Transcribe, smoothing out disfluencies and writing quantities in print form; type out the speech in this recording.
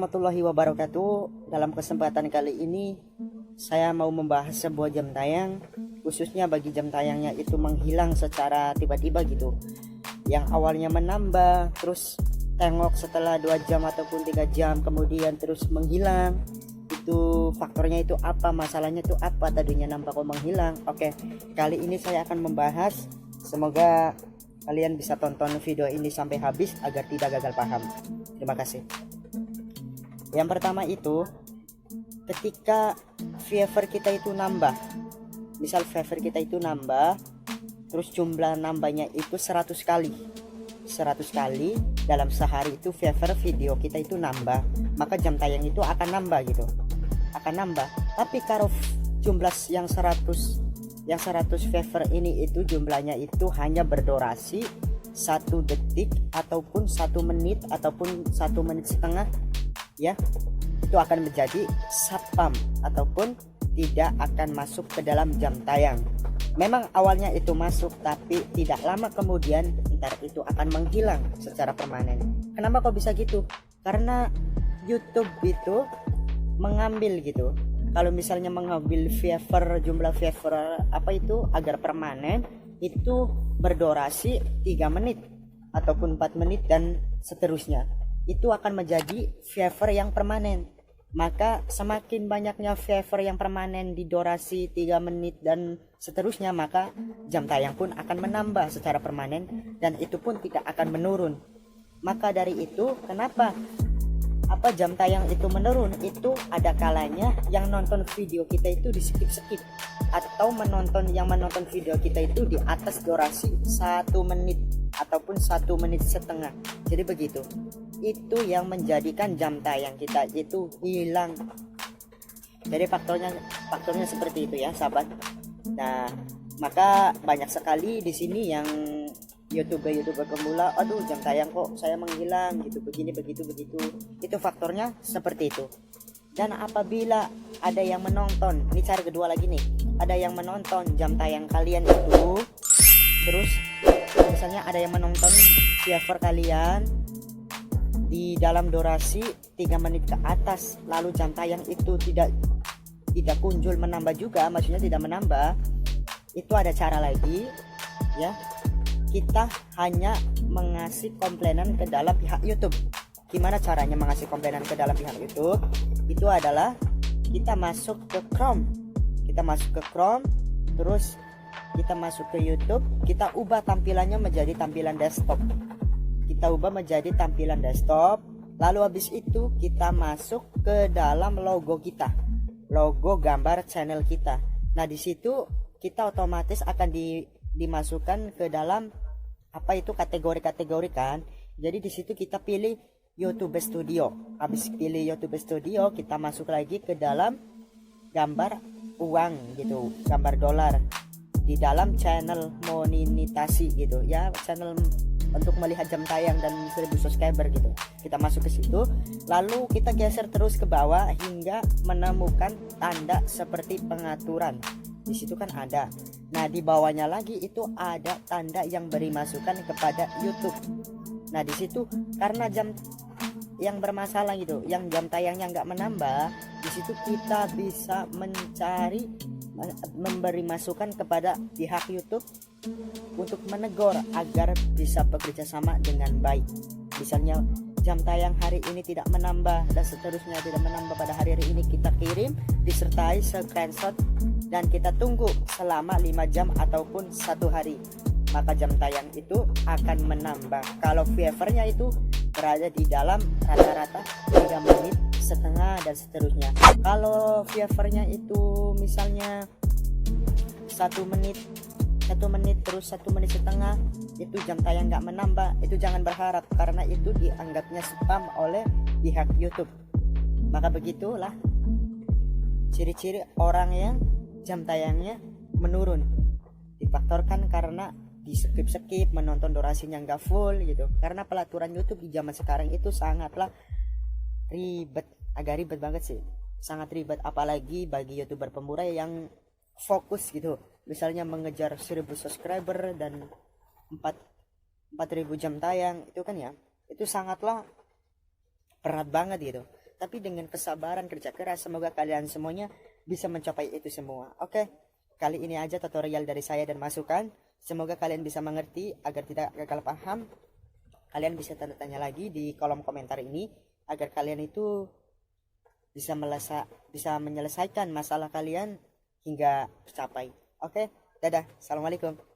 warahmatullahi wabarakatuh. Dalam kesempatan kali ini saya mau membahas sebuah jam tayang, khususnya bagi jam tayangnya itu menghilang secara tiba-tiba gitu. Yang awalnya menambah, terus tengok setelah 2 jam ataupun 3 jam kemudian terus menghilang. Itu faktornya itu apa, masalahnya itu apa, tadinya nambah kok menghilang. Oke, kali ini saya akan membahas, semoga kalian bisa tonton video ini sampai habis agar tidak gagal paham. Terima kasih. Yang pertama itu, ketika favor kita itu nambah, misal favor kita itu nambah, terus jumlah nambahnya itu 100 kali dalam sehari, itu favor video kita itu nambah, maka jam tayang itu akan nambah gitu, akan nambah. Tapi kalau jumlah yang 100 favor ini itu jumlahnya itu hanya berdurasi 1 detik ataupun 1 menit ataupun 1 menit setengah ya, itu akan menjadi spam ataupun tidak akan masuk ke dalam jam tayang. Memang awalnya itu masuk, tapi tidak lama kemudian ntar itu akan menghilang secara permanen. Kenapa kok bisa gitu? Karena YouTube itu mengambil gitu, kalau misalnya mengambil favor, jumlah favor apa itu agar permanen, itu berdurasi 3 menit ataupun 4 menit dan seterusnya, itu akan menjadi favor yang permanen. Maka semakin banyaknya favor yang permanen di durasi 3 menit dan seterusnya, maka jam tayang pun akan menambah secara permanen dan itu pun tidak akan menurun. Maka dari itu kenapa jam tayang itu menurun, itu ada kalanya yang nonton video kita itu di skip atau yang menonton video kita itu di atas durasi 1 menit ataupun 1 menit setengah. Jadi begitu, itu yang menjadikan jam tayang kita itu hilang. Jadi faktornya seperti itu ya sahabat. Nah, maka banyak sekali di sini yang youtuber pemula, aduh jam tayang kok saya menghilang gitu, begini begitu. Itu faktornya seperti itu. Dan apabila ada yang menonton, ini cara kedua lagi nih, ada yang menonton jam tayang kalian itu, terus misalnya ada yang menonton favor kalian di dalam durasi 3 menit ke atas, lalu jam tayang itu tidak kunjul menambah juga, maksudnya tidak menambah, itu ada cara lagi ya. Kita hanya mengasih komplainan ke dalam pihak YouTube. Gimana caranya mengasih komplainan ke dalam pihak YouTube? Itu adalah kita masuk ke Chrome, terus kita masuk ke YouTube, kita ubah tampilannya menjadi tampilan desktop. Lalu habis itu kita masuk ke dalam logo kita, logo gambar channel kita. Nah, di situ kita otomatis akan dimasukkan ke dalam kategori kan. Jadi di situ kita pilih YouTube Studio. Habis pilih YouTube Studio, kita masuk lagi ke dalam gambar uang gitu, gambar dolar di dalam channel monetisasi gitu ya, channel untuk melihat jam tayang dan 1000 subscriber gitu. Kita masuk ke situ, lalu kita geser terus ke bawah hingga menemukan tanda seperti pengaturan. Di situ kan ada. Nah, di bawahnya lagi itu ada tanda yang beri masukan kepada YouTube. Nah, di situ karena jam yang bermasalah gitu, yang jam tayangnya nggak menambah, di situ kita bisa memberi masukan kepada pihak YouTube untuk menegur agar bisa bekerja sama dengan baik. Misalnya jam tayang hari ini tidak menambah dan seterusnya tidak menambah pada hari ini, kita kirim disertai screenshot dan kita tunggu selama 5 jam ataupun 1 hari, maka jam tayang itu akan menambah. Kalau favornya itu berada di dalam rata-rata 3 menit setengah dan seterusnya. Kalau favornya itu misalnya 1 menit terus 1 menit setengah, itu jam tayang nggak menambah, itu jangan berharap karena itu dianggapnya spam oleh pihak YouTube. Maka begitulah ciri-ciri orang yang jam tayangnya menurun, difaktorkan karena di skip, menonton durasinya nggak full gitu. Karena pelaturan YouTube di zaman sekarang itu sangatlah ribet, agak ribet banget sih, sangat ribet, apalagi bagi YouTuber pemula yang fokus gitu, misalnya mengejar 1000 subscriber dan 4.000 jam tayang, itu kan ya, itu sangatlah berat banget gitu, tapi dengan kesabaran, kerja keras, semoga kalian semuanya bisa mencapai itu semua. Oke, kali ini aja tutorial dari saya dan masukan. Semoga kalian bisa mengerti agar tidak gagal paham. Kalian bisa tanda tanya lagi di kolom komentar ini agar kalian itu bisa menyelesaikan masalah kalian hingga tercapai. Oke, dadah. Assalamualaikum.